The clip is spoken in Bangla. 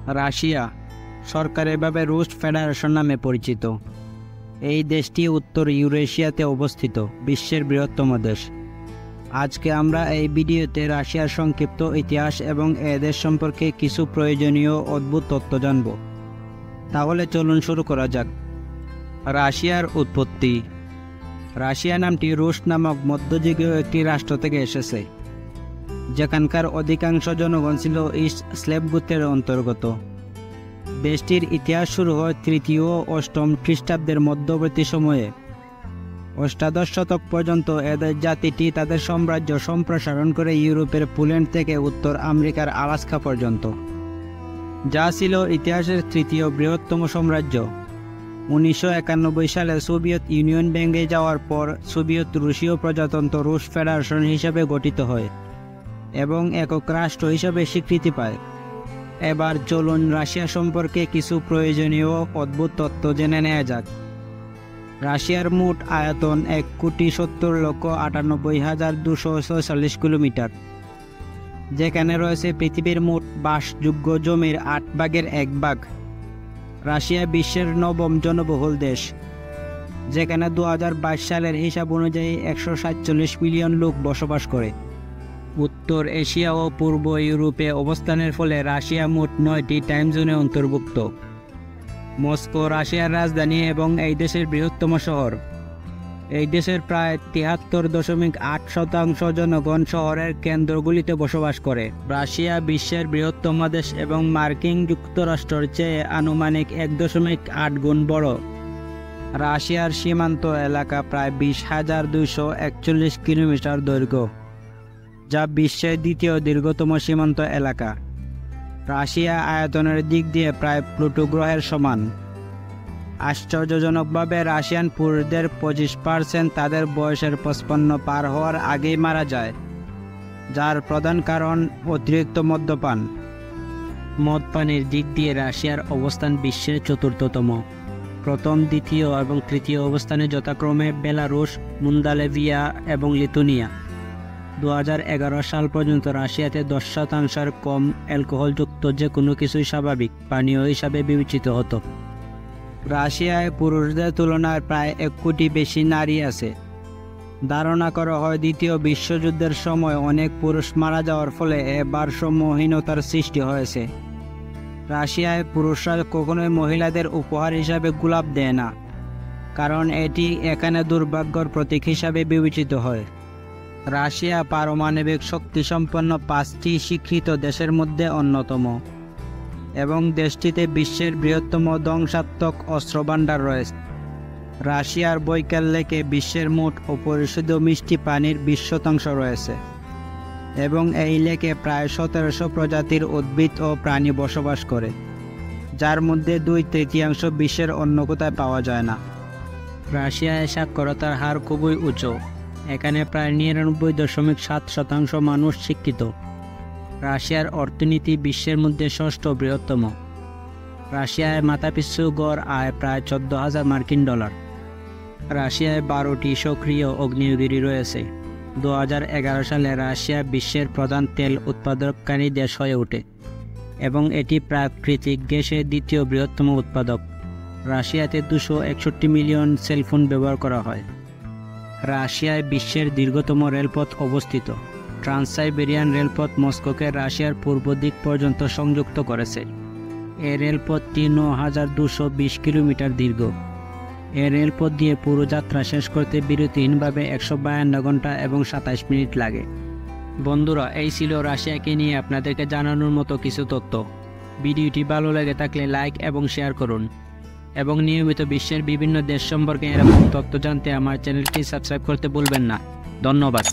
রাশিয়া সরকারিভাবে রুশ ফেডারেশন নামে পরিচিত। এই দেশটি উত্তর ইউরেশিয়াতে অবস্থিত, বিশ্বের বৃহত্তম দেশ। আজকে আমরা এই ভিডিওতে রাশিয়ার সংক্ষিপ্ত ইতিহাস এবং এ দেশ সম্পর্কে কিছু প্রয়োজনীয় অদ্ভুত তথ্য জানব। তাহলে চলুন শুরু করা যাক। রাশিয়ার উৎপত্তি। রাশিয়া নামটি রুশ নামক মধ্যযুগীয় একটি রাষ্ট্র থেকে এসেছে, যেখানকার অধিকাংশ জনগণ ছিল স্লেভ গোত্রের অন্তর্গত। দেশটির ইতিহাস শুরু হয় তৃতীয় ও অষ্টম খ্রিস্টাব্দের মধ্যবর্তী সময়ে। অষ্টাদশ শতক পর্যন্ত এদের জাতিটি তাদের সাম্রাজ্য সম্প্রসারণ করে ইউরোপের পোল্যান্ড থেকে উত্তর আমেরিকার আলাস্কা পর্যন্ত, যা ছিল ইতিহাসের তৃতীয় বৃহত্তম সাম্রাজ্য। 1991 সালে সোভিয়েত ইউনিয়ন ভেঙে যাওয়ার পর সোভিয়েত রুশীয় প্রজাতন্ত্র রুশ ফেডারেশন হিসেবে গঠিত হয় এবং একক রাষ্ট্র হিসেবে স্বীকৃতি পায়। এবার চলুন রাশিয়া সম্পর্কে কিছু প্রয়োজনীয় অদ্ভুত তথ্য জেনে নেওয়া যাক। রাশিয়ার মোট আয়তন 1,70,98,246 কিলোমিটার, যেখানে রয়েছে পৃথিবীর মোট বাসযোগ্য জমির 8 ভাগের 1 ভাগ। রাশিয়া বিশ্বের 9ম জনবহুল দেশ, যেখানে 2022 সালের হিসাব অনুযায়ী 147 মিলিয়ন লোক বসবাস করে। উত্তর এশিয়া ও পূর্ব ইউরোপে অবস্থানের ফলে রাশিয়া মোট 9টি টাইম জোনে অন্তর্ভুক্ত। মস্কো রাশিয়ার রাজধানী এবং এই দেশের বৃহত্তম শহর। এই দেশের প্রায় 73.8% জনগণ শহরের কেন্দ্রগুলিতে বসবাস করে। রাশিয়া বিশ্বের বৃহত্তম দেশ এবং মার্কিন যুক্তরাষ্ট্রের চেয়ে আনুমানিক 1.8 গুণ বড়। রাশিয়ার সীমান্ত এলাকা প্রায় 20,241 কিলোমিটার দৈর্ঘ্য, যা বিশ্বের দ্বিতীয় দীর্ঘতম সীমান্ত এলাকা। রাশিয়া আয়তনের দিক দিয়ে প্রায় প্লুটো গ্রহের সমান। আশ্চর্যজনকভাবে রাশিয়ান পুরুষদের 25% তাদের বয়সের 55 পার হওয়ার আগেই মারা যায়, যার প্রধান কারণ অতিরিক্ত মদ্যপান। মদ পানের দিক দিয়ে রাশিয়ার অবস্থান বিশ্বের চতুর্থতম। প্রথম, দ্বিতীয় এবং তৃতীয় অবস্থানে যথাক্রমে বেলারুশ, মোলদাভিয়া এবং লিথুয়ানিয়া। 2011 সাল পর্যন্ত রাশিয়াতে 10%-এর কম অ্যালকোহলযুক্ত যে কোনো কিছুই স্বাভাবিক পানীয় হিসাবে বিবেচিত হতো। রাশিয়ায় পুরুষদের তুলনায় প্রায় 1 কোটি বেশি নারী আছে। ধারণা করা হয় দ্বিতীয় বিশ্বযুদ্ধের সময় অনেক পুরুষ মারা যাওয়ার ফলে ভারসাম্যহীনতার সৃষ্টি হয়েছে। রাশিয়ায় পুরুষরা কখনোই মহিলাদের উপহার হিসাবে গোলাপ দেয় না, কারণ এটি এখানে দুর্ভাগ্যের প্রতীক হিসাবে বিবেচিত হয়। রাশিয়া পারমাণবিক শক্তিসম্পন্ন 5টি স্বীকৃত দেশের মধ্যে অন্যতম এবং দেশটিতে বিশ্বের বৃহত্তম ধ্বংসাত্মক অস্ত্রভান্ডার রয়েছে। রাশিয়ার বৈকাল লেকে বিশ্বের মোট অপরিশোধিত মিষ্টি পানির 20% রয়েছে এবং এই লেকে প্রায় 1700 প্রজাতির উদ্ভিদ ও প্রাণী বসবাস করে, যার মধ্যে 2/3 বিশ্বের অন্য কোথায় পাওয়া যায় না। রাশিয়ায় সাক্ষরতার হার খুবই উঁচু। এখানে প্রায় 99.7% মানুষ শিক্ষিত। রাশিয়ার অর্থনীতি বিশ্বের মধ্যে 6ষ্ঠ বৃহত্তম। রাশিয়ায় মাথাপিছু গড় আয় প্রায় $14,000 মার্কিন। রাশিয়ায় 12টি সক্রিয় আগ্নেয়গিরি রয়েছে। 2011 সালে রাশিয়া বিশ্বের প্রধান তেল উৎপাদনকারী দেশ হয়ে ওঠে এবং এটি প্রাকৃতিক গ্যাসের দ্বিতীয় বৃহত্তম উৎপাদক। রাশিয়াতে 261 মিলিয়ন সেলফোন ব্যবহার করা হয়। রাশিয়ায় বিশ্বের দীর্ঘতম রেলপথ অবস্থিত। ট্রান্স-সাইবেরিয়ান রেলপথ মস্কোকে রাশিয়ার পূর্ব দিক পর্যন্ত সংযুক্ত করেছে। এই রেলপথটি 9,220 কিলোমিটার দীর্ঘ। এই রেলপথ দিয়ে পুরো যাত্রা শেষ করতে বিরতিহীনভাবে 152 ঘন্টা এবং 27 মিনিট লাগে। বন্ধুরা, এই ছিল রাশিয়াকে নিয়ে আপনাদেরকে জানানোর মতো কিছু তথ্য। ভিডিওটি ভালো লেগে থাকলে লাইক এবং শেয়ার করুন এবং নিয়মিত বিশ্বের বিভিন্ন দেশ সম্পর্কে এরকম তথ্য জানতে আমার চ্যানেলটি সাবস্ক্রাইব করতে ভুলবেন না। ধন্যবাদ।